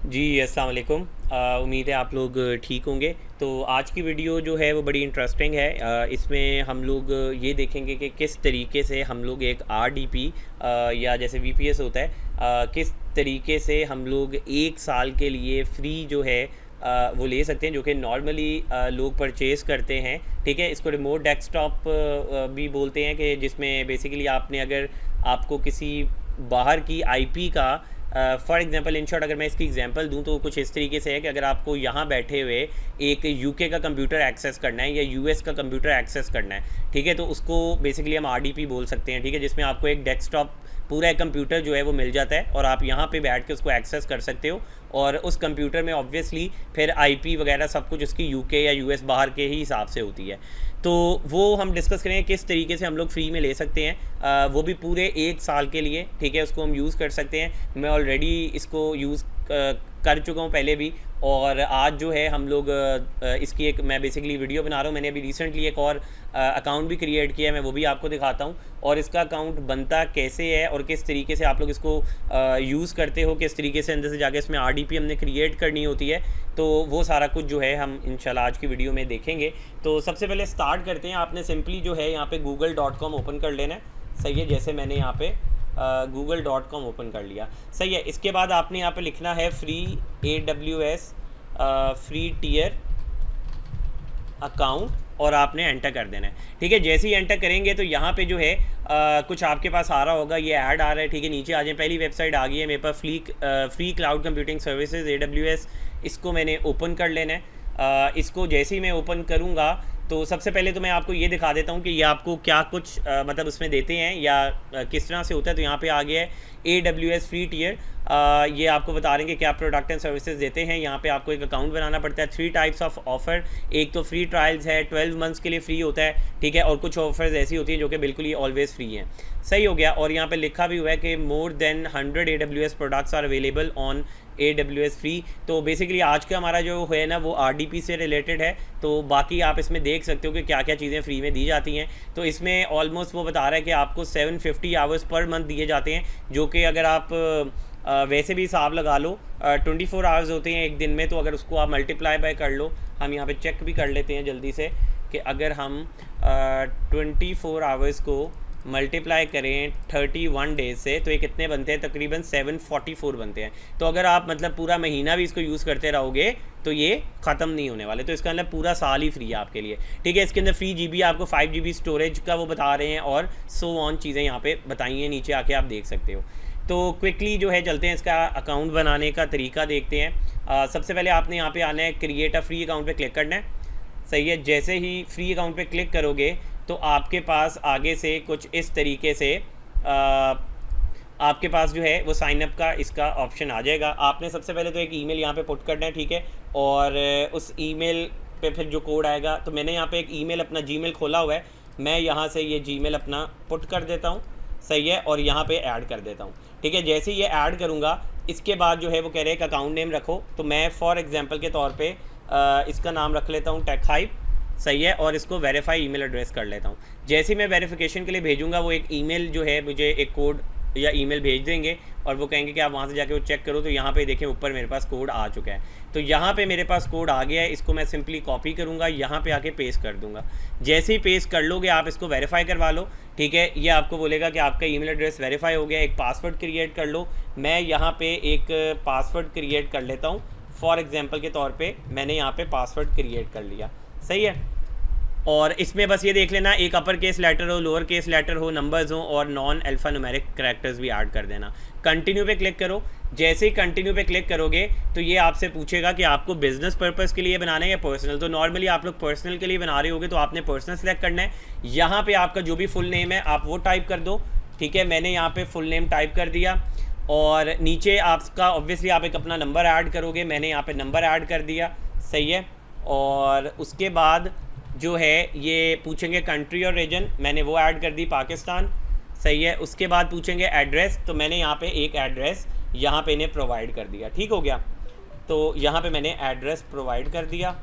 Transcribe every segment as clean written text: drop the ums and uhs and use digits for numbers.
जी अस्सलाम वालेकुम। उम्मीद है आप लोग ठीक होंगे। तो आज की वीडियो जो है वो बड़ी इंटरेस्टिंग है। इसमें हम लोग ये देखेंगे कि किस तरीके से हम लोग एक आरडीपी या जैसे वीपीएस होता है, किस तरीके से हम लोग एक साल के लिए फ्री जो है वो ले सकते हैं, जो कि नॉर्मली लोग परचेज़ करते हैं। ठीक है, इसको रिमोट डेस्कटॉप भी बोलते हैं, कि जिसमें बेसिकली आपने अगर आपको किसी बाहर की आईपी का फॉर एग्जांपल इन शॉर्ट अगर मैं इसकी एग्जांपल दूं तो कुछ इस तरीके से है कि अगर आपको यहाँ बैठे हुए एक यूके का कंप्यूटर एक्सेस करना है या यूएस का कंप्यूटर एक्सेस करना है, ठीक है, तो उसको बेसिकली हम आरडीपी बोल सकते हैं। ठीक है, जिसमें आपको एक डेस्कटॉप पूरा एक कंप्यूटर जो है वो मिल जाता है और आप यहाँ पे बैठ के उसको एक्सेस कर सकते हो। और उस कंप्यूटर में ऑब्वियसली फिर आईपी वगैरह सब कुछ उसकी यूके या यूएस बाहर के ही हिसाब से होती है। तो वो हम डिस्कस करेंगे किस तरीके से हम लोग फ्री में ले सकते हैं, वो भी पूरे एक साल के लिए। ठीक है, उसको हम यूज़ कर सकते हैं। मैं ऑलरेडी इसको यूज़ कर चुका हूँ पहले भी, और आज जो है हम लोग इसकी एक मैं बेसिकली वीडियो बना रहा हूँ। मैंने अभी रिसेंटली एक और अकाउंट भी क्रिएट किया है, मैं वो भी आपको दिखाता हूँ। और इसका अकाउंट बनता कैसे है और किस तरीके से आप लोग इसको यूज़ करते हो, किस तरीके से अंदर से जाके इसमें आरडीपी हमने क्रिएट करनी होती है, तो वो सारा कुछ जो है हम इंशाल्लाह आज की वीडियो में देखेंगे। तो सबसे पहले स्टार्ट करते हैं। आपने सिंपली जो है यहाँ पे google.com ओपन कर लेना है। सही है, जैसे मैंने यहाँ पे google.com ओपन कर लिया। सही है, इसके बाद आपने यहाँ पे लिखना है free AWS free tier account और आपने एंटर कर देना है। ठीक है, जैसे ही एंटर करेंगे तो यहाँ पे जो है कुछ आपके पास आ रहा होगा, ये ऐड आ रहा है। ठीक है, नीचे आ जाए, पहली वेबसाइट आ गई है मेरे पास, free cloud computing services AWS। इसको मैंने ओपन कर लेना है। इसको जैसे ही मैं ओपन करूँगा तो सबसे पहले तो मैं आपको ये दिखा देता हूँ कि ये आपको क्या कुछ मतलब उसमें देते हैं या किस तरह से होता है। तो यहाँ पे आ गया है AWS फ्री टियर। ये आपको बता रहे हैं कि क्या प्रोडक्ट एंड सर्विसेज देते हैं। यहाँ पे आपको एक अकाउंट बनाना पड़ता है। 3 टाइप्स ऑफ ऑफ़र, एक तो फ्री ट्रायल्स है, 12 मंथ्स के लिए फ्री होता है। ठीक है, और कुछ ऑफर्स ऐसी होती हैं जो कि बिल्कुल ही ऑलवेज फ्री हैं। सही हो गया। और यहाँ पे लिखा भी हुआ है कि more than 100 AWS products are available on AWS free. तो बेसिकली आज का हमारा जो है ना वो आरडीपी से रिलेटेड है। तो बाकी आप इसमें देख सकते हो कि क्या क्या चीज़ें फ्री में दी जाती हैं। तो इसमें ऑलमोस्ट वो बता रहा है कि आपको 750 आवर्स पर मंथ दिए जाते हैं, जो कि अगर आप वैसे भी हिसाब लगा लो 24 आवर्स होते हैं एक दिन में, तो अगर उसको आप मल्टीप्लाई बाय कर लो। हम यहाँ पे चेक भी कर लेते हैं जल्दी से कि अगर हम 24 आवर्स को मल्टीप्लाई करें 31 डेज से तो ये कितने बनते हैं, तकरीबन 744 बनते हैं। तो अगर आप मतलब पूरा महीना भी इसको यूज़ करते रहोगे तो ये ख़त्म नहीं होने वाले। तो इसका मतलब पूरा साल ही फ्री है आपके लिए। ठीक है, इसके अंदर फ्री जीबी आपको 5 GB स्टोरेज का वो बता रहे हैं, और सो ऑन चीज़ें यहाँ पे बताई हैं, नीचे आके आप देख सकते हो। तो क्विकली जो है चलते हैं, इसका अकाउंट बनाने का तरीका देखते हैं। सबसे पहले आपने यहाँ पे आना है, क्रिएट अ फ्री अकाउंट पे क्लिक करना है। सही है, जैसे ही फ्री अकाउंट पे क्लिक करोगे तो आपके पास आगे से कुछ इस तरीके से आपके पास जो है वो साइनअप का इसका ऑप्शन आ जाएगा। आपने सबसे पहले तो एक ईमेल यहाँ पे पुट करना है। ठीक है, और उस ईमेल पे फिर जो कोड आएगा, तो मैंने यहाँ पे एक ईमेल अपना जीमेल खोला हुआ है, मैं यहाँ से ये जीमेल अपना पुट कर देता हूँ। सही है, और यहाँ पे ऐड कर देता हूँ। ठीक है, जैसे ही ये ऐड करूँगा इसके बाद जो है वो कह रहे हैं कि अकाउंट नेम रखो। तो मैं फॉर एग्जांपल के तौर पे इसका नाम रख लेता हूँ टेक हाइप। सही है, और इसको वेरीफाई ईमेल एड्रेस कर लेता हूँ। जैसे ही मैं वेरिफिकेशन के लिए भेजूँगा वो एक ईमेल जो है मुझे एक कोड या ईमेल भेज देंगे, और वो कहेंगे कि आप वहाँ से जाके वो चेक करो। तो यहाँ पे देखें ऊपर मेरे पास कोड आ चुका है। तो यहाँ पे मेरे पास कोड आ गया है, इसको मैं सिंपली कॉपी करूँगा, यहाँ पे आके पेस्ट कर दूँगा। जैसे ही पेस्ट कर लोगे आप इसको वेरीफाई करवा लो। ठीक है, ये आपको बोलेगा कि आपका ईमेल एड्रेस वेरीफाई हो गया, एक पासवर्ड क्रिएट कर लो। मैं यहाँ पे एक पासवर्ड क्रिएट कर लेता हूँ। फॉर एग्जांपल के तौर पे मैंने यहाँ पे पासवर्ड क्रिएट कर लिया। सही है, और इसमें बस ये देख लेना एक अपर केस लेटर हो, लोअर केस लेटर हो, नंबर्स हो, और नॉन अल्फा न्यूमेरिक कैरेक्टर्स भी ऐड कर देना। कंटिन्यू पे क्लिक करो। जैसे ही कंटिन्यू पे क्लिक करोगे तो ये आपसे पूछेगा कि आपको बिजनेस पर्पस के लिए बनाना है या पर्सनल। तो नॉर्मली आप लोग पर्सनल के लिए बना रहे होगे तो आपने पर्सनल सेलेक्ट करना है। यहाँ पे आपका जो भी फुल नेम है आप वो टाइप कर दो। ठीक है, मैंने यहाँ पे फुल नेम टाइप कर दिया, और नीचे आपका ऑब्वियसली आप एक अपना नंबर ऐड करोगे, मैंने यहाँ पे नंबर ऐड कर दिया। सही है, और उसके बाद जो है ये पूछेंगे कंट्री और रीजन, मैंने वो ऐड कर दी पाकिस्तान। सही है, उसके बाद पूछेंगे एड्रेस, तो मैंने यहाँ पे एक एड्रेस यहाँ पे इन्हें प्रोवाइड कर दिया। ठीक हो गया, तो यहाँ पे मैंने एड्रेस प्रोवाइड कर दिया।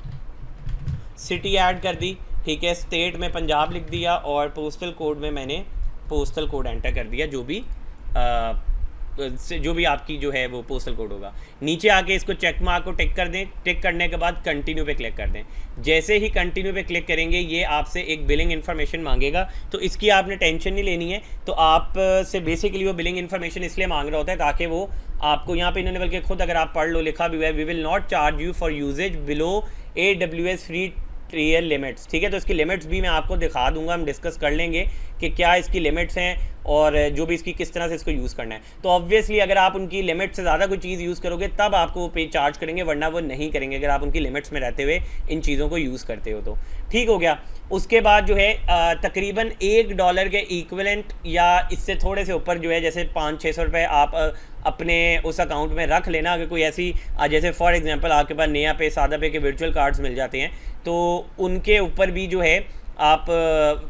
सिटी ऐड कर दी। ठीक है, स्टेट में पंजाब लिख दिया, और पोस्टल कोड में मैंने पोस्टल कोड एंटर कर दिया, जो भी जो भी आपकी जो है वो पोस्टल कोड होगा। नीचे आके इसको चेक मार्क को टिक कर दें। टिक करने के बाद कंटिन्यू पे क्लिक कर दें। जैसे ही कंटिन्यू पे क्लिक करेंगे ये आपसे एक बिलिंग इन्फॉर्मेशन मांगेगा, तो इसकी आपने टेंशन नहीं लेनी है। तो आप से बेसिकली वो बिलिंग इन्फॉर्मेशन इसलिए मांग रहा होता है ताकि वो आपको यहाँ पे इन्होंने बल्कि खुद अगर आप पढ़ लो लिखा भी हुआ है, we will not charge you for usage below AWS free trial limits. ठीक है, तो इसकी लिमिट्स भी मैं आपको दिखा दूंगा, हम डिस्कस कर लेंगे कि क्या इसकी लिमिट्स हैं और जो भी इसकी किस तरह से इसको यूज़ करना है। तो ऑब्वियसली अगर आप उनकी लिमिट से ज़्यादा कोई चीज़ यूज़ करोगे तब आपको वो पे चार्ज करेंगे, वरना वो नहीं करेंगे अगर आप उनकी लिमिट्स में रहते हुए इन चीज़ों को यूज़ करते हो तो। ठीक हो गया। उसके बाद जो है तकरीबन $1 के इक्विवेलेंट या इससे थोड़े से ऊपर जो है, जैसे 500-600 रुपये आप अपने उस अकाउंट में रख लेना। अगर कोई ऐसी जैसे फॉर एग्जांपल आपके पास नया पे सादा पे के वर्चुअल कार्ड्स मिल जाते हैं, तो उनके ऊपर भी जो है आप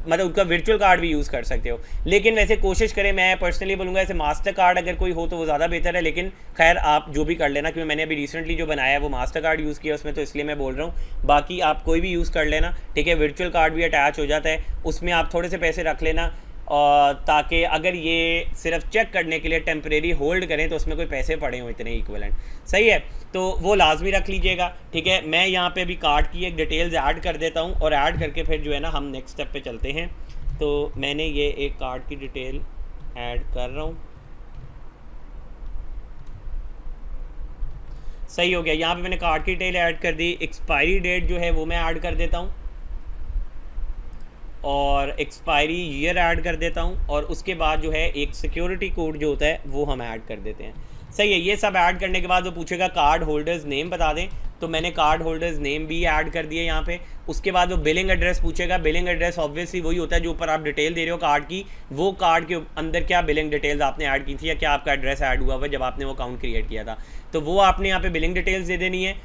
मतलब उनका वर्चुअल कार्ड भी यूज़ कर सकते हो। लेकिन वैसे कोशिश करें, मैं पर्सनली बोलूँगा ऐसे मास्टर कार्ड अगर कोई हो तो वो ज़्यादा बेहतर है, लेकिन खैर आप जो भी कर लेना, क्योंकि मैंने अभी रिसेंटली जो बनाया है वो मास्टर कार्ड यूज़ किया उसमें, तो इसलिए मैं बोल रहा हूँ। बाकी आप कोई भी यूज़ कर लेना, ठीक है। वर्चुअल कार्ड भी अटैच हो जाता है, उसमें आप थोड़े से पैसे रख लेना ताकि अगर ये सिर्फ चेक करने के लिए टेम्परेरी होल्ड करें तो उसमें कोई पैसे पड़े हों इतने इक्विवेलेंट, सही है। तो वो लाजमी रख लीजिएगा, ठीक है। मैं यहाँ पे अभी कार्ड की एक डिटेल्स ऐड कर देता हूँ और ऐड करके फिर जो है ना हम नेक्स्ट स्टेप पे चलते हैं। तो मैंने ये एक कार्ड की डिटेल ऐड कर रहा हूँ, सही हो गया। यहाँ पे मैंने कार्ड की डिटेल ऐड कर दी। एक्सपायरी डेट जो है वो मैं ऐड कर देता हूँ और एक्सपायरी ईयर ऐड कर देता हूँ, और उसके बाद जो है एक सिक्योरिटी कोड जो होता है वो हम ऐड कर देते हैं, सही है। ये सब ऐड करने के बाद वो पूछेगा कार्ड होल्डर्स नेम बता दें, तो मैंने कार्ड होल्डर्स नेम भी ऐड कर दिए यहाँ पे। उसके बाद वो बिलिंग एड्रेस पूछेगा। बिलिंग एड्रेस ऑब्वियसली वही होता है जो ऊपर आप डिटेल दे रहे हो कार्ड की, वो कार्ड के अंदर क्या बिलिंग डिटेल्स आपने ऐड की थी या क्या आपका एड्रेस ऐड हुआ हुआ जब आपने वो अकाउंट क्रिएट किया था, तो वो आपने यहाँ पे बिलिंग डिटेल्स दे देनी है।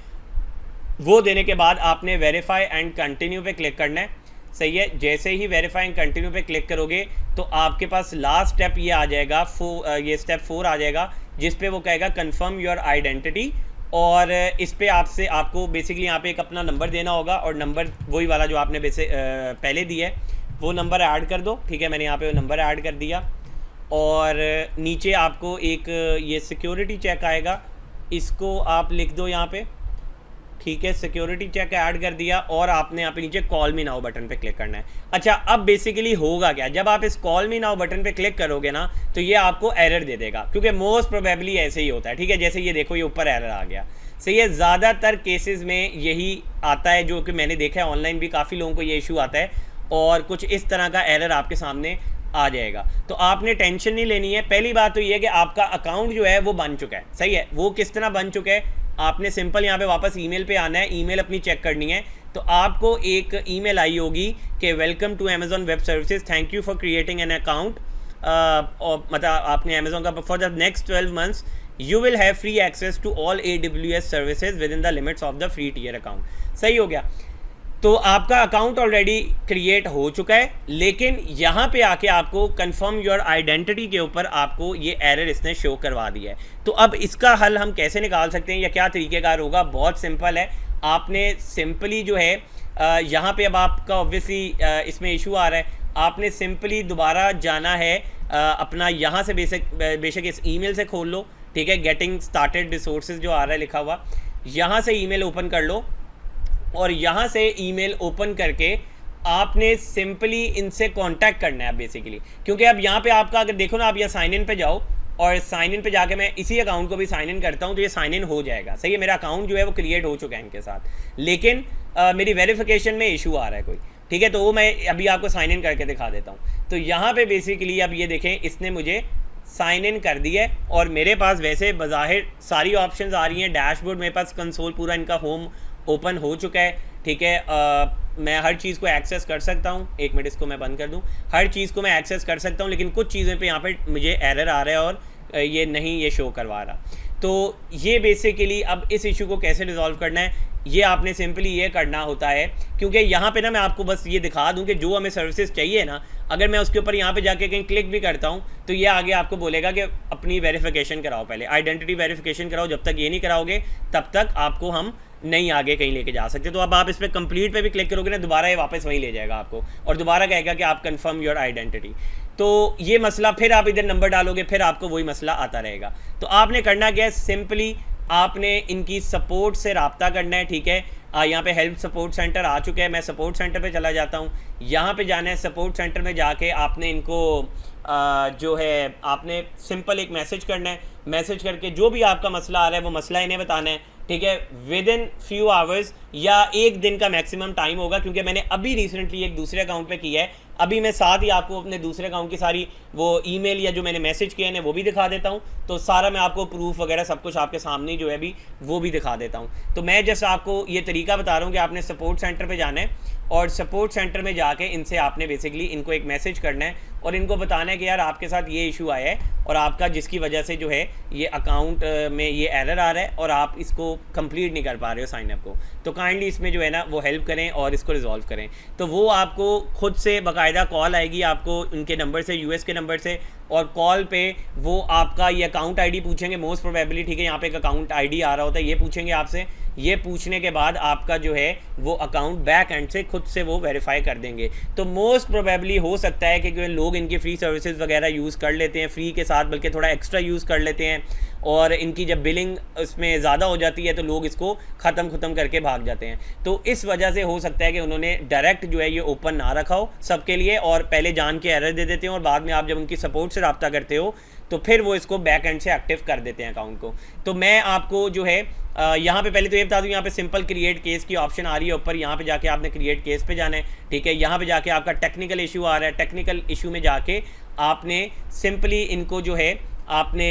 वो देने के बाद आपने वेरीफाई एंड कंटिन्यू पे क्लिक करना है, सही है। जैसे ही वेरीफाई एंड कंटिन्यू पे क्लिक करोगे तो आपके पास लास्ट स्टेप ये आ जाएगा, ये स्टेप 4 आ जाएगा, जिस पे वो कहेगा कंफर्म योर आइडेंटिटी। और इस पे आपको बेसिकली यहाँ पे एक अपना नंबर देना होगा, और नंबर वही वाला जो आपने पहले दिया है वो नंबर ऐड कर दो, ठीक है। मैंने यहाँ पे वो नंबर ऐड कर दिया। और नीचे आपको एक ये सिक्योरिटी चेक आएगा, इसको आप लिख दो यहाँ पे, ठीक है। सिक्योरिटी चेक ऐड कर दिया और आपने यहाँ पे नीचे कॉल मी नाउ बटन पे क्लिक करना है। अच्छा, अब बेसिकली होगा क्या, जब आप इस कॉल मी नाउ बटन पे क्लिक करोगे ना तो ये आपको एरर दे देगा, क्योंकि मोस्ट प्रोबेबली ऐसे ही होता है, ठीक है। जैसे ये देखो ये ऊपर एरर आ गया, सही है। ज़्यादातर केसेस में यही आता है, जो कि मैंने देखा है ऑनलाइन भी काफ़ी लोगों को ये इशू आता है, और कुछ इस तरह का एरर आपके सामने आ जाएगा। तो आपने टेंशन नहीं लेनी है। पहली बात तो ये है कि आपका अकाउंट जो है वो बन चुका है, सही है। वो किस तरह बन चुका है, आपने सिंपल यहाँ पे वापस ईमेल पे आना है, ईमेल अपनी चेक करनी है। तो आपको एक ईमेल आई होगी कि welcome to Amazon web services, thank you for creating an account, और मतलब आपने अमेजॉन का for the next 12 months you will have free access to all AWS services within the limits of the free tier account, सही हो गया। तो आपका account already create हो चुका है, लेकिन यहाँ पे आके आपको कंफर्म योर आइडेंटिटी के ऊपर आपको ये एरर इसने शो करवा दिया है। तो अब इसका हल हम कैसे निकाल सकते हैं या क्या तरीक़ेकार होगा, बहुत सिंपल है। आपने सिंपली जो है यहाँ पे अब आपका ऑब्वियसली इसमें इशू आ रहा है, आपने सिंपली दोबारा जाना है अपना यहाँ से बेशक इस ईमेल से खोल लो, ठीक है। गेटिंग स्टार्टेड रिसोर्सेज जो आ रहा है लिखा हुआ, यहाँ से ईमेल ओपन कर लो, और यहाँ से ईमेल ओपन करके आपने सिंपली इनसे कांटेक्ट करना है बेसिकली। क्योंकि अब यहाँ पे आपका अगर देखो ना, आप यहाँ साइन इन पे जाओ, और साइन इन पे जाके मैं इसी अकाउंट को भी साइन इन करता हूँ तो ये साइन इन हो जाएगा, सही है। मेरा अकाउंट जो है वो क्रिएट हो चुका है इनके साथ, लेकिन मेरी वेरिफिकेशन में इशू आ रहा है कोई, ठीक है। तो वो मैं अभी आपको साइन इन करके दिखा देता हूँ। तो यहाँ पे बेसिकली अब ये देखें, इसने मुझे साइन इन कर दिया है और मेरे पास वैसे बज़ाहिर सारी ऑप्शंस आ रही हैं। डैशबोर्ड मेरे पास कंसोल पूरा इनका होम ओपन हो चुका है, ठीक है। मैं हर चीज़ को एक्सेस कर सकता हूँ। एक मिनट, इसको मैं बंद कर दूँ। हर चीज़ को मैं एक्सेस कर सकता हूँ, लेकिन कुछ चीज़ें पे यहाँ पे मुझे एरर आ रहा है और ये नहीं ये शो करवा रहा। तो ये बेसिकली अब इस इशू को कैसे रिजॉल्व करना है, ये आपने सिंपली ये करना होता है। क्योंकि यहाँ पे ना मैं आपको बस ये दिखा दूँ कि जो हमें सर्विसेज चाहिए ना, अगर मैं उसके ऊपर यहाँ पे जाके कहीं क्लिक भी करता हूँ तो ये आगे आपको बोलेगा कि अपनी वेरिफिकेशन कराओ, पहले आइडेंटिटी वेरिफिकेशन कराओ। जब तक ये नहीं कराओगे तब तक आपको हम नहीं आगे कहीं लेके जा सकते। तो अब आप इस पर कंप्लीट पे भी क्लिक करोगे ना, दोबारा ये वापस वहीं ले जाएगा आपको और दोबारा कहेगा कि आप कंफर्म योर आइडेंटिटी। तो ये मसला, फिर आप इधर नंबर डालोगे, फिर आपको वही मसला आता रहेगा। तो आपने करना क्या है, सिंपली आपने इनकी सपोर्ट से रब्ता करना है, ठीक है। यहाँ पे हेल्प सपोर्ट सेंटर आ चुका है, मैं सपोर्ट सेंटर पे चला जाता हूँ। यहाँ पे जाना है, सपोर्ट सेंटर में जाके आपने इनको जो है आपने सिंपल एक मैसेज करना है। मैसेज करके जो भी आपका मसला आ रहा है वो मसला इन्हें बताना है, ठीक है। विद इन फ्यू आवर्स या एक दिन का मैक्सिमम टाइम होगा, क्योंकि मैंने अभी रिसेंटली एक दूसरे अकाउंट पे किया है। अभी मैं साथ ही आपको अपने दूसरे अकाउंट की सारी वो ईमेल या जो मैंने मैसेज किए हैं वो भी दिखा देता हूँ। तो सारा मैं आपको प्रूफ वगैरह सब कुछ आपके सामने जो है अभी वो भी दिखा देता हूँ। तो मैं जस्ट आपको ये तरीका बता रहा हूँ कि आपने सपोर्ट सेंटर पे जाना है और सपोर्ट सेंटर में जाके इनसे आपने बेसिकली इनको एक मैसेज करना है और इनको बताना है कि यार आपके साथ ये इशू आया है और आपका जिसकी वजह से जो है ये अकाउंट में ये एरर आ रहा है और आप इसको कंप्लीट नहीं कर पा रहे हो साइन अप को। तो काइंडली इसमें जो है ना वो हेल्प करें और इसको रिजॉल्व करें। तो वो आपको खुद से बाकायदा कॉल आएगी आपको उनके नंबर से, यूएस के नंबर से, और कॉल पे वो आपका ये अकाउंट आईडी पूछेंगे मोस्ट प्रोबेबली, ठीक है। यहाँ पे एक अकाउंट आईडी आ रहा होता है, ये पूछेंगे आपसे। ये पूछने के बाद आपका जो है वो अकाउंट बैक एंड से खुद से वो वेरीफाई कर देंगे। तो मोस्ट प्रोबेबली हो सकता है कि लोग इनकी फ्री सर्विसेज वगैरह यूज़ कर लेते हैं, फ्री के साथ बल्कि थोड़ा एक्स्ट्रा यूज़ कर लेते हैं, और इनकी जब बिलिंग उसमें ज़्यादा हो जाती है तो लोग इसको ख़त्म करके भाग जाते हैं। तो इस वजह से हो सकता है कि उन्होंने डायरेक्ट जो है ये ओपन ना रखा हो सबके लिए और पहले जान के एरर दे देते हैं और बाद में आप जब उनकी सपोर्ट से रब्ता करते हो तो फिर वो इसको बैक एंड से एक्टिव कर देते हैं अकाउंट को। तो मैं आपको जो है यहाँ पे पहले तो ये बता दूँ, यहाँ पे सिंपल क्रिएट केस की ऑप्शन आ रही है ऊपर, यहाँ पे जाके आपने क्रिएट केस पे जाना है, ठीक है। यहाँ पे जाके आपका टेक्निकल इशू आ रहा है, टेक्निकल इशू में जाके आपने सिंपली इनको जो है आपने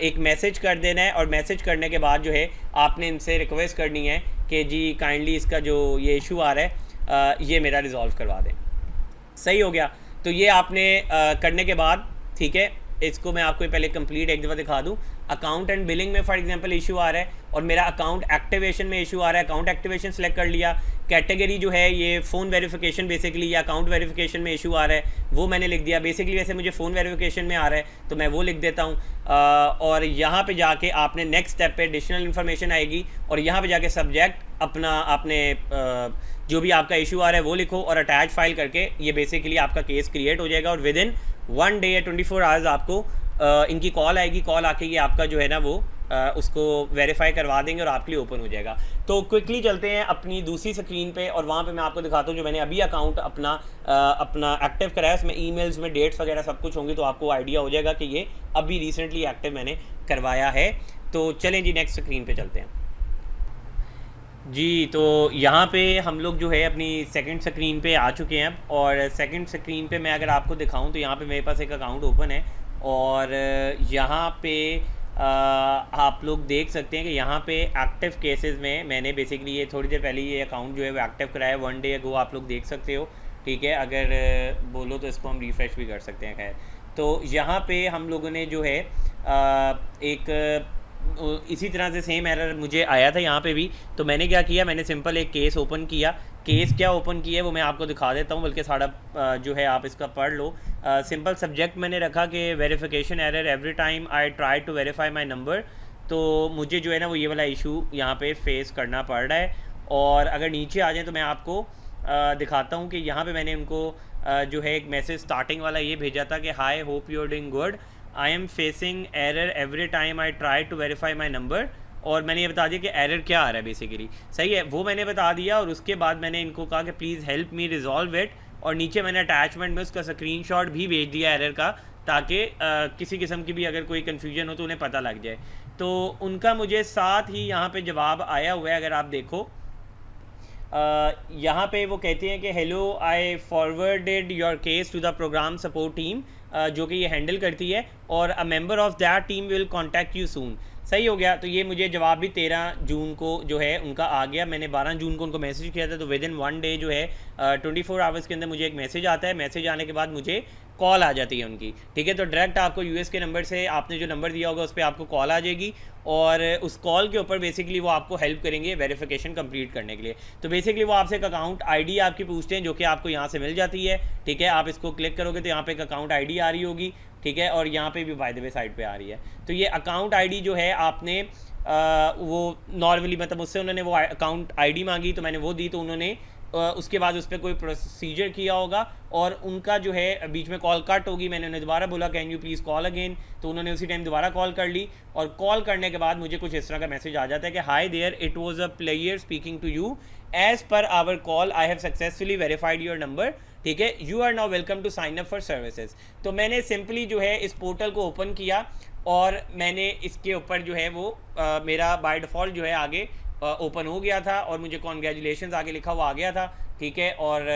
एक मैसेज कर देना है और मैसेज करने के बाद जो है आपने इनसे रिक्वेस्ट करनी है कि जी काइंडली इसका जो ये इशू आ रहा है ये मेरा रिजॉल्व करवा दें। सही हो गया। तो ये आपने करने के बाद, ठीक है, इसको मैं आपको पहले कंप्लीट एक दफ़ा दिखा दूँ। अकाउंट एंड बिलिंग में फॉर एग्जांपल इशू आ रहा है और मेरा अकाउंट एक्टिवेशन में इशू आ रहा है। अकाउंट एक्टिवेशन सेलेक्ट कर लिया, कैटेगरी जो है ये फ़ोन वेरिफिकेशन बेसिकली या अकाउंट वेरिफिकेशन में इशू आ रहा है वो मैंने लिख दिया। बेसिकली वैसे मुझे फ़ोन वेरिफिकेशन में आ रहा है तो मैं वो लिख देता हूँ। और यहाँ पे जाके आपने नेक्स्ट स्टेप पे एडिशनल इन्फॉर्मेशन आएगी और यहाँ पे जाके सब्जेक्ट अपना आपने जो भी आपका इशू आ रहा है वो लिखो और अटैच फाइल करके ये बेसिकली आपका केस क्रिएट हो जाएगा और विद इन 1 डे या 24 आवर्स आपको इनकी कॉल आएगी। कॉल आके ये आपका जो है ना वो उसको वेरीफाई करवा देंगे और आपके लिए ओपन हो जाएगा। तो क्विकली चलते हैं अपनी दूसरी स्क्रीन पे और वहाँ पे मैं आपको दिखाता हूँ जो मैंने अभी अकाउंट अपना एक्टिव कराया, उसमें ईमेल्स में डेट्स वगैरह सब कुछ होंगे तो आपको आइडिया हो जाएगा कि ये अभी रिसेंटली एक्टिव मैंने करवाया है। तो चलें जी नेक्स्ट स्क्रीन पर चलते हैं जी। तो यहाँ पे हम लोग जो है अपनी सेकंड स्क्रीन पे आ चुके हैं अब, और सेकंड स्क्रीन पे मैं अगर आपको दिखाऊं तो यहाँ पे मेरे पास एक अकाउंट ओपन है और यहाँ पे आप लोग देख सकते हैं कि यहाँ पे एक्टिव केसेस में मैंने बेसिकली ये थोड़ी देर पहले ये अकाउंट जो है वो एक्टिव कराया 1 डे अगो, आप लोग देख सकते हो, ठीक है। अगर बोलो तो इसको हम रिफ़्रेश भी कर सकते हैं। खैर, तो यहाँ पे हम लोगों ने जो है एक इसी तरह से सेम एरर मुझे आया था यहाँ पे भी। तो मैंने क्या किया, मैंने सिंपल एक केस ओपन किया। केस क्या ओपन किया है वो मैं आपको दिखा देता हूँ, बल्कि सारा जो है आप इसका पढ़ लो। सिंपल सब्जेक्ट मैंने रखा कि verification error every time I try to verify my number. तो मुझे जो है ना वो ये वाला इशू यहाँ पे फेस करना पड़ रहा है। और अगर नीचे आ जाए तो मैं आपको दिखाता हूँ कि यहाँ पे मैंने उनको जो है एक मैसेज स्टार्टिंग वाला ये भेजा था कि hi hope you are doing good, I am facing error every time I try to verify my number. और मैंने ये बता दिया कि एरर क्या आ रहा है बेसिकली, सही है, वो मैंने बता दिया। और उसके बाद मैंने इनको कहा कि please help me resolve it, और नीचे मैंने अटैचमेंट में उसका स्क्रीनशॉट भी भेज दिया एरर का, ताकि किसी किस्म की भी अगर कोई कन्फ्यूजन हो तो उन्हें पता लग जाए। तो उनका मुझे साथ ही यहाँ पे जवाब आया हुआ है, अगर आप देखो यहाँ पे वो कहते हैं कि hello I forwarded your case to the program support team, जो कि ये हैंडल करती है, और a member of that team will contact you soon. सही हो गया। तो ये मुझे जवाब भी 13 जून को जो है उनका आ गया। मैंने 12 जून को उनको मैसेज किया था, तो विद इन 1 डे जो है 24 आवर्स के अंदर मुझे एक मैसेज आता है। मैसेज आने के बाद मुझे कॉल आ जाती है उनकी, ठीक है। तो डायरेक्ट आपको यूएस के नंबर से आपने जो नंबर दिया होगा उस पर आपको कॉल आ जाएगी और उस कॉल के ऊपर बेसिकली वो आपको हेल्प करेंगे वेरिफिकेशन कंप्लीट करने के लिए। तो बेसिकली वो आपसे एक अकाउंट आईडी आपकी पूछते हैं जो कि आपको यहाँ से मिल जाती है, ठीक है। आप इसको क्लिक करोगे तो यहाँ पे एक अकाउंट आईडी आ रही होगी, ठीक है, और यहाँ पे भी बाय द वे साइड पे आ रही है। तो ये अकाउंट आईडी जो है आपने वो नॉर्मली मतलब उससे उन्होंने वो अकाउंट आईडी मांगी तो मैंने वो दी, तो उन्होंने उसके बाद उस पर कोई प्रोसीजर किया होगा और उनका जो है बीच में कॉल कट होगी। मैंने उन्हें दोबारा बोला can you please call again, तो उन्होंने उसी टाइम दोबारा कॉल कर ली और कॉल करने के बाद मुझे कुछ इस तरह का मैसेज आ जाता है कि hi there, it was a player speaking to you, as per our call I have successfully verified your number, ठीक है, you are now welcome to sign up for services. तो मैंने सिंपली जो है इस पोर्टल को ओपन किया और मैंने इसके ऊपर जो है वो मेरा बाय डिफ़ॉल्ट जो है आगे ओपन हो गया था और मुझे कॉन्ग्रेचुलेशन आगे लिखा हुआ आ गया था, ठीक है। और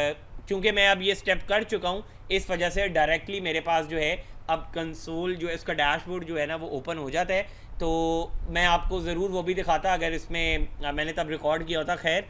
चूंकि मैं अब ये स्टेप कर चुका हूँ इस वजह से डायरेक्टली मेरे पास जो है अब कंसोल जो है उसका डैशबोर्ड जो है ना वो ओपन हो जाता है। तो मैं आपको ज़रूर वो भी दिखाता अगर इसमें मैंने तब रिकॉर्ड किया होता। खैर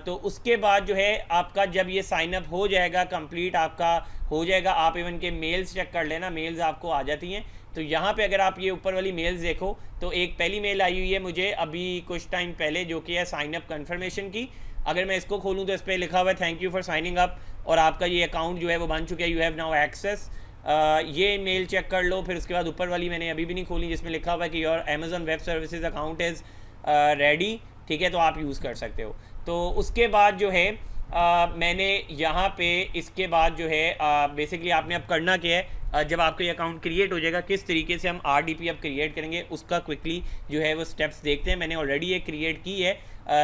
तो उसके बाद जो है आपका जब ये साइन अप हो जाएगा कंप्लीट आपका हो जाएगा, आप इवन के मेल्स चेक कर लेना, मेल्स आपको आ जाती हैं। तो यहाँ पे अगर आप ये ऊपर वाली मेल्स देखो तो एक पहली मेल आई हुई है मुझे अभी कुछ टाइम पहले जो कि है साइन अप कन्फर्मेशन की। अगर मैं इसको खोलूँ तो इस पर लिखा हुआ है thank you for signing up और आपका ये अकाउंट जो है वो बन चुका है, यू हैव नाउ एक्सेस। ये मेल चेक कर लो। फिर उसके बाद ऊपर वाली मैंने अभी भी नहीं खोली जिसमें लिखा हुआ है कि your Amazon web services account is ready, ठीक है, तो आप यूज़ कर सकते हो। तो उसके बाद जो है मैंने यहाँ पे इसके बाद जो है बेसिकली आपने अब करना क्या है, जब आपका ये अकाउंट क्रिएट हो जाएगा किस तरीके से हम RDP अब क्रिएट करेंगे उसका क्विकली जो है वो स्टेप्स देखते हैं। मैंने ऑलरेडी ये क्रिएट की है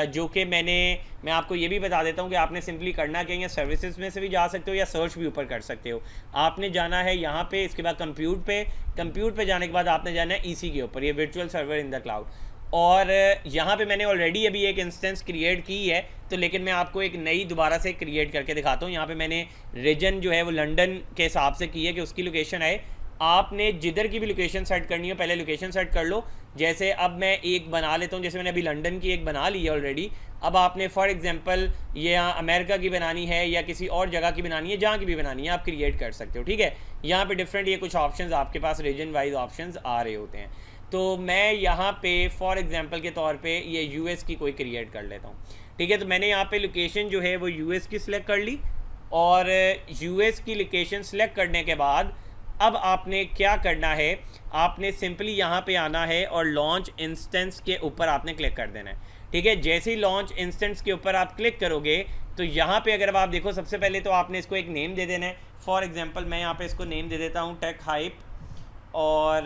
जो कि मैं आपको ये भी बता देता हूँ कि आपने सिंपली करना क्या है, सर्विसेज में से भी जा सकते हो या सर्च भी ऊपर कर सकते हो। आपने जाना है यहाँ पे, इसके बाद कंप्यूट पे जाने के बाद आपने जाना है EC के ऊपर, ये virtual server in the cloud. और यहाँ पे मैंने ऑलरेडी अभी एक इंस्टेंस क्रिएट की है तो लेकिन मैं आपको एक नई दोबारा से क्रिएट करके दिखाता हूँ। यहाँ पे मैंने रीजन जो है वो लंदन के हिसाब से की है कि उसकी लोकेशन आए। आपने जिधर की भी लोकेशन सेट करनी हो पहले लोकेशन सेट कर लो। जैसे अब मैं एक बना लेता हूँ, जैसे मैंने अभी लंदन की एक बना ली है ऑलरेडी। अब आपने फॉर एग्जांपल ये यहाँ अमेरिका की बनानी है या किसी और जगह की बनानी है, जहाँ की भी बनानी है आप क्रिएट कर सकते हो, ठीक है। यहाँ पे डिफरेंट ये कुछ ऑप्शंस आपके पास रीजन वाइज ऑप्शंस आ रहे होते हैं। तो मैं यहाँ पे फॉर एग्जांपल के तौर पे ये US की कोई क्रिएट कर लेता हूँ, ठीक है। तो मैंने यहाँ पे लोकेशन जो है वो US की सिलेक्ट कर ली और US की लोकेशन सिलेक्ट करने के बाद अब आपने क्या करना है, आपने सिंपली यहाँ पे आना है और लॉन्च इंस्टेंस के ऊपर आपने क्लिक कर देना है, ठीक है। जैसे ही लॉन्च इंस्टेंस के ऊपर आप क्लिक करोगे तो यहाँ पे अगर आप देखो सबसे पहले तो आपने इसको एक नेम दे देना है। फॉर एग्जांपल मैं यहाँ पे इसको नेम दे देता हूँ टेक हाइप और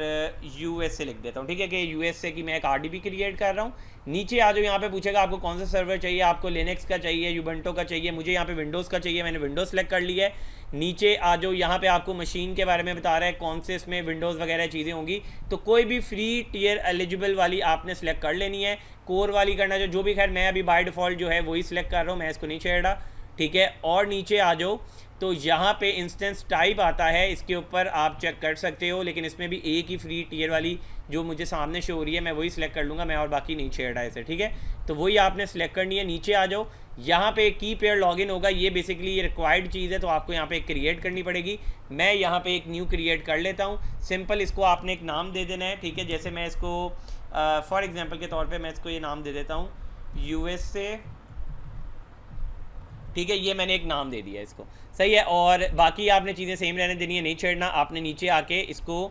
US से लिख देता हूँ, ठीक है, कि US से कि मैं एक RDP क्रिएट कर रहा हूँ। नीचे आ जाओ, यहाँ पे पूछेगा आपको कौन सा सर्वर चाहिए, आपको लिनक्स का चाहिए, यूबंटो का चाहिए, मुझे यहाँ पे विंडोज़ का चाहिए, मैंने विंडोज़ सेलेक्ट कर लिया है। नीचे आ जाओ, यहाँ पे आपको मशीन के बारे में बता रहा है कौन से इसमें विंडोज़ वगैरह चीज़ें होंगी। तो कोई भी फ्री टियर एलिजिबल वाली आपने सेलेक्ट कर लेनी है, कोर वाली करना जो भी, खैर मैं अभी बाय डिफ़ॉल्ट जो है वही सिलेक्ट कर रहा हूँ, मैं इसको नहीं छेड़ रहा, ठीक है। और नीचे आ जाओ तो यहाँ पे इंस्टेंस टाइप आता है, इसके ऊपर आप चेक कर सकते हो, लेकिन इसमें भी एक ही फ्री टियर वाली जो मुझे सामने शो हो रही है मैं वही सिलेक्ट कर लूँगा, मैं और बाकी नहीं छेड़ रहा है इसे, ठीक है। तो वही आपने सेलेक्ट करनी है। नीचे आ जाओ, यहाँ पे एक की पेयर लॉगिन होगा, ये बेसिकली ये रिक्वायर्ड चीज़ है तो आपको यहाँ पे एक क्रिएट करनी पड़ेगी। मैं यहाँ पे एक न्यू क्रिएट कर लेता हूँ। सिंपल इसको आपने एक नाम दे देना है, ठीक है। जैसे मैं इसको फॉर एग्जाम्पल के तौर पर मैं इसको ये नाम दे देता हूँ USA, ठीक है, ये मैंने एक नाम दे दिया इसको, सही है। और बाकी आपने चीज़ें सेम रहने देनी है, नहीं छेड़ना। आपने नीचे आके इसको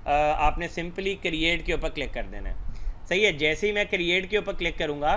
आपने सिंपली क्रिएट के ऊपर क्लिक कर देना है, सही है। जैसे ही मैं क्रिएट के ऊपर क्लिक करूँगा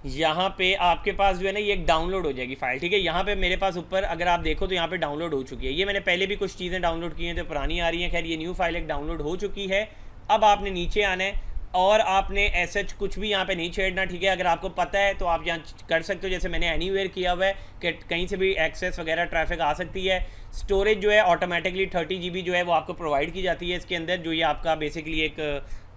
यहाँ पे आपके पास जो है ना ये एक डाउनलोड हो जाएगी फाइल, ठीक है। यहाँ पे मेरे पास ऊपर अगर आप देखो तो यहाँ पे डाउनलोड हो चुकी है। ये मैंने पहले भी कुछ चीज़ें डाउनलोड की हैं तो पुरानी आ रही हैं, खैर ये न्यू फाइल एक डाउनलोड हो चुकी है। अब आपने नीचे आना है और आपने ऐसा कुछ भी यहाँ पे नहीं छेड़ना, ठीक है। अगर आपको पता है तो आप यहाँ कर सकते हो, जैसे मैंने एनीवेयर किया हुआ है कि कहीं से भी एक्सेस वगैरह ट्रैफिक आ सकती है। स्टोरेज जो है ऑटोमेटिकली 30 GB जो है वो आपको प्रोवाइड की जाती है इसके अंदर, जो ये आपका बेसिकली एक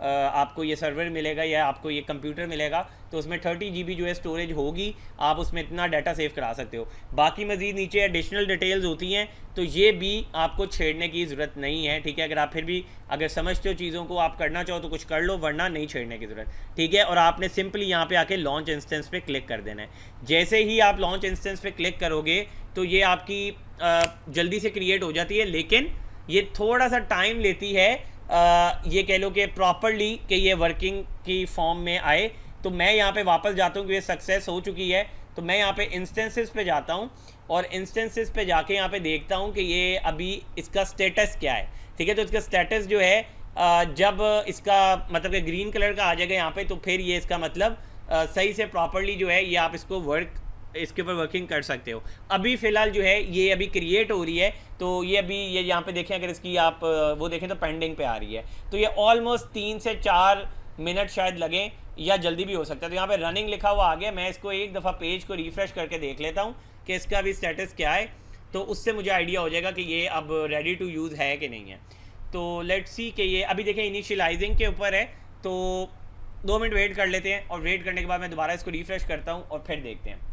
आपको ये सर्वर मिलेगा या आपको ये कंप्यूटर मिलेगा, तो उसमें 30 GB जो है स्टोरेज होगी, आप उसमें इतना डाटा सेव करा सकते हो। बाकी मज़ीद नीचे एडिशनल डिटेल्स होती हैं, तो ये भी आपको छेड़ने की ज़रूरत नहीं है, ठीक है। अगर आप फिर भी अगर समझते हो चीज़ों को, आप करना चाहो तो कुछ कर लो, वरना नहीं छेड़ने की ज़रूरत, ठीक है। और आपने सिंपली यहाँ पे आके लॉन्च इंस्टेंस पे क्लिक कर देना है। जैसे ही आप लॉन्च इंस्टेंस पे क्लिक करोगे तो ये आपकी जल्दी से क्रिएट हो जाती है, लेकिन ये थोड़ा सा टाइम लेती है, ये कह लो कि प्रॉपरली कि ये वर्किंग की फॉर्म में आए। तो मैं यहाँ पे वापस जाता हूँ कि ये सक्सेस हो चुकी है, तो मैं यहाँ पे इंस्टेंसेस पे जाता हूँ और इंस्टेंसेस पे जाके यहाँ पे देखता हूँ कि ये अभी इसका स्टेटस क्या है, ठीक है। तो इसका स्टेटस जो है जब इसका मतलब कि ग्रीन कलर का आ जाएगा यहाँ पे, तो फिर ये इसका मतलब सही से प्रॉपरली जो है ये आप इसको इसके ऊपर वर्किंग कर सकते हो। अभी फ़िलहाल जो है ये अभी क्रिएट हो रही है, तो ये अभी ये यहाँ पे देखें, अगर इसकी आप वो देखें तो पेंडिंग पे आ रही है। तो ये ऑलमोस्ट 3 से 4 मिनट शायद लगे या जल्दी भी हो सकता है। तो यहाँ पे रनिंग लिखा हुआ आ गया। मैं इसको एक दफ़ा पेज को रिफ़्रेश करके देख लेता हूँ कि इसका भी स्टेटस क्या है, तो उससे मुझे आइडिया हो जाएगा कि ये अब रेडी टू यूज़ है कि नहीं है। तो लेट्स सी कि ये अभी देखें इनिशियलाइजिंग के ऊपर है, तो 2 मिनट वेट कर लेते हैं और वेट करने के बाद मैं दोबारा इसको रिफ़्रेश करता हूँ और फिर देखते हैं।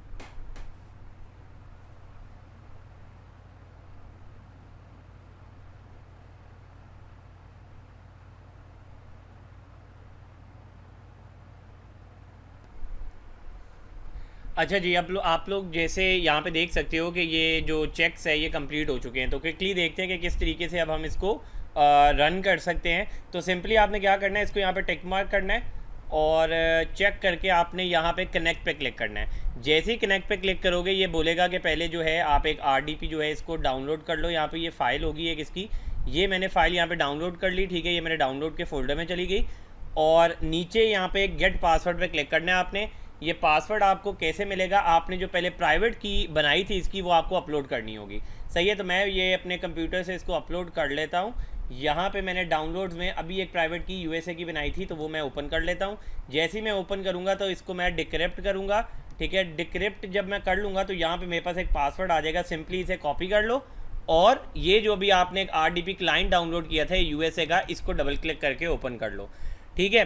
अच्छा जी, अब आप लोग जैसे यहाँ पे देख सकते हो कि ये जो चेक्स है ये कंप्लीट हो चुके हैं। तो क्विकली देखते हैं कि किस तरीके से अब हम इसको रन कर सकते हैं। तो सिंपली आपने क्या करना है, इसको यहाँ पे टिक मार्क करना है और चेक करके आपने यहाँ पे कनेक्ट पे क्लिक करना है। जैसे ही कनेक्ट पे क्लिक करोगे ये बोलेगा कि पहले जो है आप एक RDP जो है इसको डाउनलोड कर लो। यहाँ पे ये फ़ाइल होगी एक इसकी, ये मैंने फ़ाइल यहाँ पे डाउनलोड कर ली, ठीक है। ये मेरे डाउनलोड के फोल्डर में चली गई और नीचे यहाँ पे गेट पासवर्ड पे क्लिक करना है आपने। ये पासवर्ड आपको कैसे मिलेगा, आपने जो पहले प्राइवेट की बनाई थी इसकी वो आपको अपलोड करनी होगी, सही है। तो मैं ये अपने कंप्यूटर से इसको अपलोड कर लेता हूँ। यहाँ पे मैंने डाउनलोड्स में अभी एक प्राइवेट की USA की बनाई थी, तो वो मैं ओपन कर लेता हूँ। जैसे ही मैं ओपन करूँगा तो इसको मैं डिक्रिप्ट करूँगा, ठीक है। डिक्रिप्ट जब मैं कर लूँगा तो यहाँ पे मेरे पास एक पासवर्ड आ जाएगा, सिंपली इसे कॉपी कर लो और ये जो भी आपने एक RDP क्लाइंट डाउनलोड किया था USA का, इसको डबल क्लिक करके ओपन कर लो, ठीक है।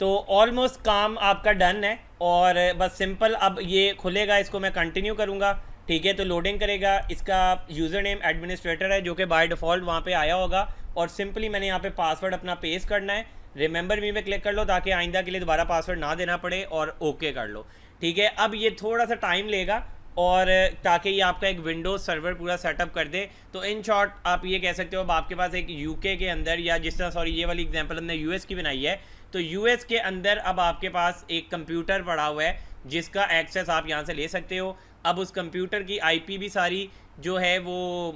तो ऑलमोस्ट काम आपका डन है और बस सिंपल अब ये खुलेगा, इसको मैं कंटिन्यू करूँगा, ठीक है। तो लोडिंग करेगा, इसका यूज़र नेम एडमिनिस्ट्रेटर है जो कि बाय डिफ़ॉल्ट वहाँ पे आया होगा और सिंपली मैंने यहाँ पे पासवर्ड अपना पेस्ट करना है। रिमेंबर मी पे क्लिक कर लो ताकि आइंदा के लिए दोबारा पासवर्ड ना देना पड़े और ओके कर लो, ठीक है। अब ये थोड़ा सा टाइम लेगा और ताकि ये आपका एक विंडोज़ सर्वर पूरा सेटअप कर दे। तो इन शॉर्ट आप ये कह सकते हो अब आपके पास एक UK के अंदर, या जिस तरह सॉरी ये वाली एग्जांपल हमने US की बनाई है, तो US के अंदर अब आपके पास एक कंप्यूटर पड़ा हुआ है जिसका एक्सेस आप यहाँ से ले सकते हो। अब उस कंप्यूटर की IP भी सारी जो है वो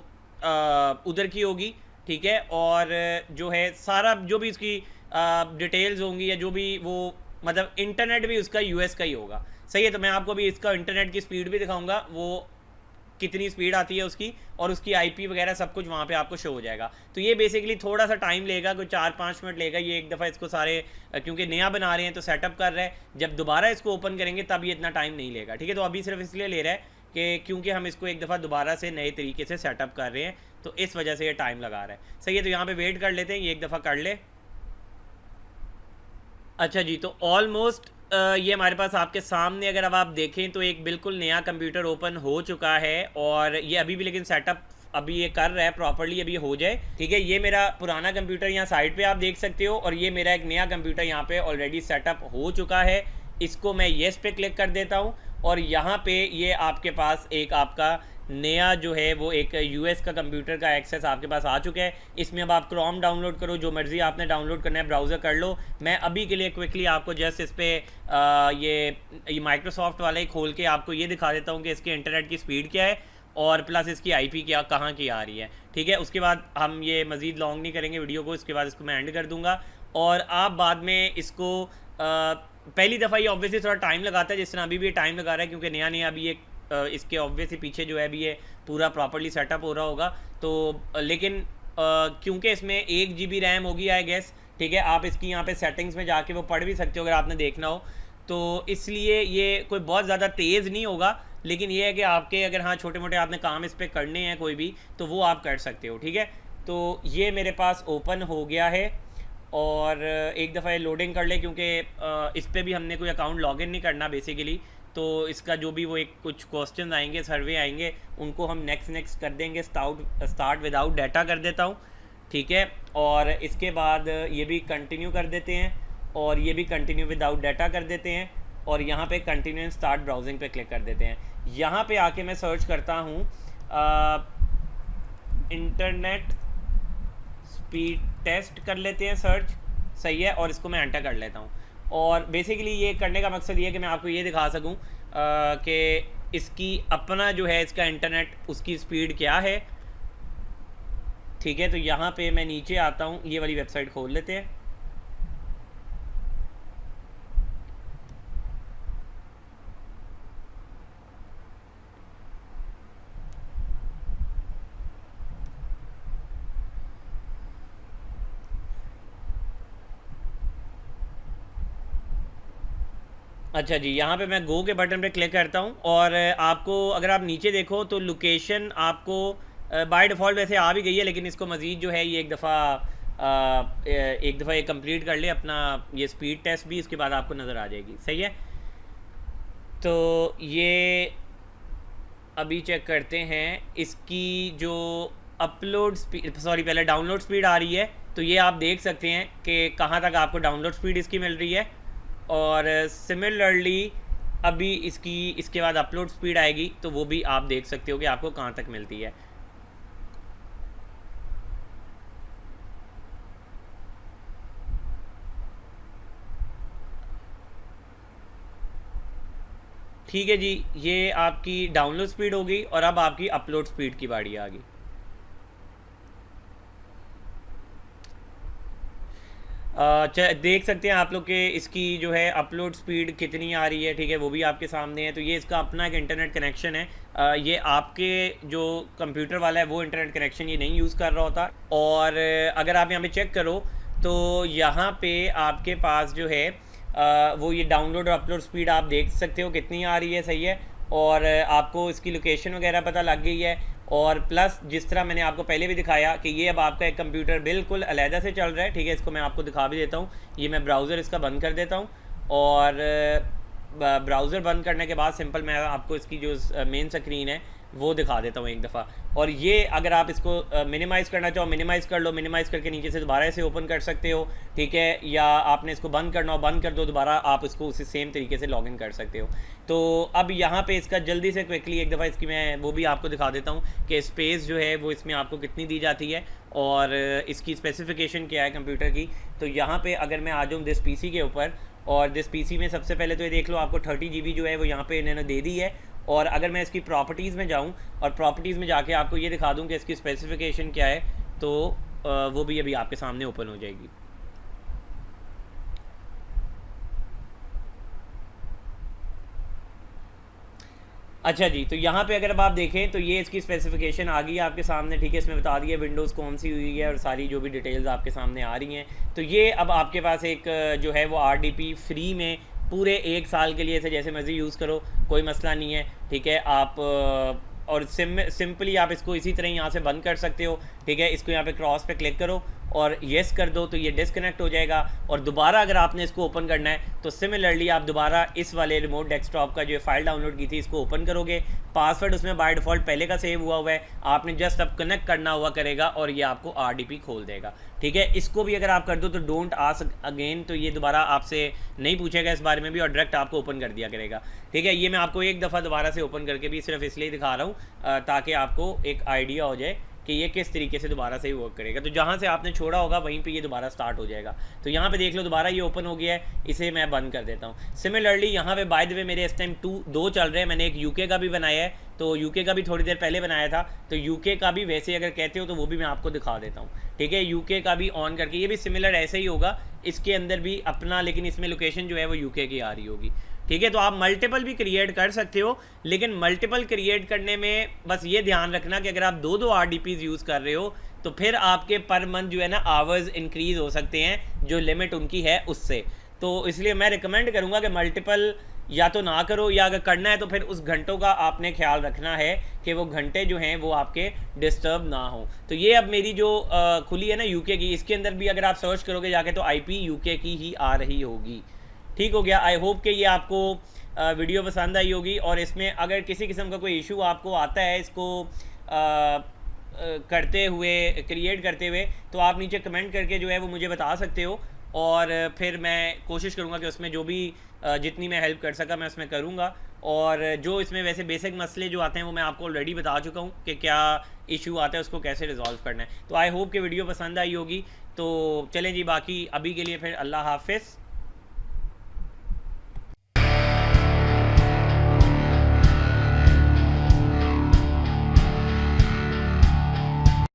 उधर की होगी, ठीक है। और जो है सारा जो भी इसकी डिटेल्स होंगी या जो भी वो मतलब इंटरनेट भी उसका US का ही होगा, सही है। तो मैं आपको अभी इसका इंटरनेट की स्पीड भी दिखाऊंगा, वो कितनी स्पीड आती है उसकी, और उसकी IP वगैरह सब कुछ वहाँ पे आपको शो हो जाएगा। तो ये बेसिकली थोड़ा सा टाइम लेगा, कोई 4-5 मिनट लेगा ये एक दफ़ा इसको सारे, क्योंकि नया बना रहे हैं तो सेटअप कर रहे हैं। जब दोबारा इसको ओपन करेंगे तब ये इतना टाइम नहीं लेगा, ठीक है। तो अभी सिर्फ इसलिए ले रहा है कि क्योंकि हम इसको एक दफ़ा दोबारा से नए तरीके से सेटअप कर रहे हैं, तो इस वजह से ये टाइम लगा रहा है, सही है। तो यहाँ पर वेट कर लेते हैं, ये एक दफ़ा कर ले। अच्छा जी, तो ऑलमोस्ट ये हमारे पास आपके सामने अगर अब आप देखें तो एक बिल्कुल नया कंप्यूटर ओपन हो चुका है और ये अभी भी लेकिन सेटअप अभी ये कर रहा है प्रॉपर्ली, अभी हो जाए, ठीक है। ये मेरा पुराना कंप्यूटर यहाँ साइड पे आप देख सकते हो और ये मेरा एक नया कंप्यूटर यहाँ पे ऑलरेडी सेटअप हो चुका है। इसको मैं येस पे क्लिक कर देता हूँ और यहाँ पे ये आपके पास एक आपका नया जो है वो एक US का कंप्यूटर का एक्सेस आपके पास आ चुका है। इसमें अब आप क्रोम डाउनलोड करो, जो मर्ज़ी आपने डाउनलोड करना है ब्राउज़र कर लो। मैं अभी के लिए क्विकली आपको जस्ट इस पर ये माइक्रोसॉफ्ट वाला ही खोल के आपको ये दिखा देता हूँ कि इसके इंटरनेट की स्पीड क्या है और प्लस इसकी IP क्या कहाँ की आ रही है, ठीक है। उसके बाद हम ये मज़ीद लॉन्ग नहीं करेंगे वीडियो को, इसके बाद इसको मैं एंड कर दूँगा और आप बाद में इसको पहली दफ़ा ये ऑब्वियसली थोड़ा टाइम लगाता है, जिस तरह अभी भी टाइम लगा रहा है क्योंकि नया नया अभी ये इसके ऑब्वियसली पीछे जो है अभी ये पूरा प्रॉपर्ली सेटअप हो रहा होगा। तो लेकिन क्योंकि इसमें 1 GB रैम होगी आई गेस, ठीक है। आप इसकी यहाँ पे सेटिंग्स में जाके वो पढ़ भी सकते हो अगर आपने देखना हो, तो इसलिए ये कोई बहुत ज़्यादा तेज़ नहीं होगा, लेकिन ये है कि आपके अगर हाँ छोटे मोटे आपने काम इस पर करने हैं कोई भी, तो वो आप कर सकते हो, ठीक है। तो ये मेरे पास ओपन हो गया है और एक दफ़ा ये लोडिंग कर ले, क्योंकि इस पर भी हमने कोई अकाउंट लॉगिन नहीं करना बेसिकली। तो इसका जो भी वो एक कुछ क्वेश्चन आएंगे, सर्वे आएंगे, उनको हम नेक्स्ट कर देंगे। स्टार्ट विदाउट डाटा कर देता हूँ, ठीक है। और इसके बाद ये भी कंटिन्यू कर देते हैं, और ये भी कंटिन्यू विदाउट डाटा कर देते हैं, और यहाँ पे कंटिन्यू एंड स्टार्ट ब्राउजिंग पे क्लिक कर देते हैं। यहाँ पे आके मैं सर्च करता हूँ इंटरनेट स्पीड टेस्ट कर लेते हैं सर्च, सही है, और इसको मैं एंटर कर लेता हूँ। और बेसिकली ये करने का मकसद ये है कि मैं आपको ये दिखा सकूँ कि इसकी अपना जो है इसका इंटरनेट उसकी स्पीड क्या है, ठीक है। तो यहाँ पे मैं नीचे आता हूँ, ये वाली वेबसाइट खोल लेते हैं। अच्छा जी, यहाँ पे मैं गो के बटन पे क्लिक करता हूँ, और आपको अगर आप नीचे देखो तो लोकेशन आपको बाय डिफ़ॉल्ट वैसे आ भी गई है, लेकिन इसको मज़ीद जो है ये एक दफ़ा ये कंप्लीट कर ले अपना ये स्पीड टेस्ट भी, इसके बाद आपको नज़र आ जाएगी, सही है। तो ये अभी चेक करते हैं इसकी जो अपलोड स्पीड, सॉरी पहले डाउनलोड स्पीड आ रही है। तो ये आप देख सकते हैं कि कहाँ तक आपको डाउनलोड स्पीड इसकी मिल रही है, और सिमिलरली अभी इसके बाद अपलोड स्पीड आएगी, तो वो भी आप देख सकते हो कि आपको कहाँ तक मिलती है। ठीक है जी, ये आपकी डाउनलोड स्पीड हो गई, और अब आपकी अपलोड स्पीड की बारी आ गई। देख सकते हैं आप लोग कि इसकी जो है अपलोड स्पीड कितनी आ रही है, ठीक है, वो भी आपके सामने है। तो ये इसका अपना एक इंटरनेट कनेक्शन है। ये आपके जो कंप्यूटर वाला है वो इंटरनेट कनेक्शन ये नहीं यूज़ कर रहा होता। और अगर आप यहाँ पे चेक करो तो यहाँ पे आपके पास जो है वो ये डाउनलोड और अपलोड स्पीड आप देख सकते हो कितनी आ रही है, सही है। और आपको इसकी लोकेशन वगैरह पता लग गई है। और प्लस जिस तरह मैंने आपको पहले भी दिखाया कि ये अब आपका एक कंप्यूटर बिल्कुल अलहदा से चल रहा है, ठीक है। इसको मैं आपको दिखा भी देता हूँ। ये मैं ब्राउज़र इसका बंद कर देता हूँ, और ब्राउज़र बंद करने के बाद सिंपल मैं आपको इसकी जो मेन स्क्रीन है वो दिखा देता हूँ एक दफ़ा। और ये अगर आप इसको मिनिमाइज़ करना चाहो मिनिमाइज़ कर लो, मिनिमाइज़ करके नीचे से दोबारा इसे ओपन कर सकते हो, ठीक है। या आपने इसको बंद करना हो बंद कर दो, दोबारा आप इसको उसी सेम तरीके से लॉगिन कर सकते हो। तो अब यहाँ पे इसका जल्दी से क्विकली एक दफ़ा इसकी मैं वो भी आपको दिखा देता हूँ कि स्पेस जो है वो इसमें आपको कितनी दी जाती है, और इसकी स्पेसिफिकेशन क्या है कंप्यूटर की। तो यहाँ पर अगर मैं आ जाऊँ दिस PC के ऊपर, और दिस PC में सबसे पहले तो ये देख लो आपको 30 GB जो है वो यहाँ पे इन्होंने दे दी है। और अगर मैं इसकी प्रॉपर्टीज़ में जाऊँ और प्रॉपर्टीज़ में जाके आपको ये दिखा दूँ कि इसकी स्पेसिफिकेशन क्या है, तो वो भी अभी आपके सामने ओपन हो जाएगी। अच्छा जी, तो यहाँ पे अगर अब आप देखें तो ये इसकी स्पेसिफिकेशन आ गई है आपके सामने, ठीक है। इसमें बता दिया विंडोज़ कौन सी हुई है और सारी जो भी डिटेल्स आपके सामने आ रही हैं। तो ये अब आपके पास एक जो है वो RDP फ्री में पूरे 1 साल के लिए से जैसे मर्ज़ी यूज़ करो, कोई मसला नहीं है, ठीक है। आप और सिंपली आप इसको इसी तरह यहाँ से बंद कर सकते हो, ठीक है। इसको यहाँ पे क्रॉस पे क्लिक करो और येस कर दो, तो ये डिस्कनेक्ट हो जाएगा। और दोबारा अगर आपने इसको ओपन करना है तो सिमिलरली आप दोबारा इस वाले रिमोट डेस्कटॉप का जो फाइल डाउनलोड की थी इसको ओपन करोगे। पासवर्ड उसमें बाय डिफ़ॉल्ट पहले का सेव हुआ है, आपने जस्ट अब कनेक्ट करना हुआ करेगा और ये आपको RDP खोल देगा, ठीक है। इसको भी अगर आप कर दो तो डोंट आस्क अगेन, तो ये दोबारा आपसे नहीं पूछेगा इस बारे में भी और डायरेक्ट आपको ओपन कर दिया करेगा, ठीक है। ये मैं आपको एक दफ़ा दोबारा से ओपन करके भी सिर्फ इसलिए दिखा रहा हूँ ताकि आपको एक आइडिया हो जाए कि ये किस तरीके से दोबारा से ही वर्क करेगा। तो जहाँ से आपने छोड़ा होगा वहीं पे ये दोबारा स्टार्ट हो जाएगा। तो यहाँ पे देख लो दोबारा ये ओपन हो गया है, इसे मैं बंद कर देता हूँ। सिमिलरली यहाँ पे बाय द वे मेरे इस टाइम 2 चल रहे हैं। मैंने एक UK का भी बनाया है, तो UK का भी थोड़ी देर पहले बनाया था। तो UK का भी वैसे अगर कहते हो तो वो भी मैं आपको दिखा देता हूँ, ठीक है। UK का भी ऑन करके, ये भी सिमिलर ऐसे ही होगा, इसके अंदर भी अपना, लेकिन इसमें लोकेशन जो है वो UK की आ रही होगी, ठीक है। तो आप मल्टीपल भी क्रिएट कर सकते हो, लेकिन मल्टीपल क्रिएट करने में बस ये ध्यान रखना कि अगर आप 2 RDPs यूज़ कर रहे हो तो फिर आपके पर मंथ जो है ना आवर्स इंक्रीज़ हो सकते हैं, जो लिमिट उनकी है उससे। तो इसलिए मैं रिकमेंड करूँगा कि मल्टीपल या तो ना करो, या अगर करना है तो फिर उस घंटों का आपने ख्याल रखना है कि वो घंटे जो हैं वो आपके डिस्टर्ब ना हो। तो ये अब मेरी जो खुली है ना यूके की, इसके अंदर भी अगर आप सर्च करोगे जाके तो आईपी यूके की ही आ रही होगी। ठीक हो गया। आई होप कि ये आपको वीडियो पसंद आई होगी, और इसमें अगर किसी किस्म का कोई इशू आपको आता है इसको करते हुए, क्रिएट करते हुए, तो आप नीचे कमेंट करके जो है वो मुझे बता सकते हो, और फिर मैं कोशिश करूँगा कि उसमें जो भी जितनी मैं हेल्प कर सका मैं उसमें करूँगा। और जो इसमें वैसे बेसिक मसले जो आते हैं वो मैं आपको ऑलरेडी बता चुका हूँ कि क्या इशू आता है, उसको कैसे रिजॉल्व करना है। तो आई होप कि वीडियो पसंद आई होगी। तो चलें जी, बाकी अभी के लिए फिर अल्लाह हाफिज़।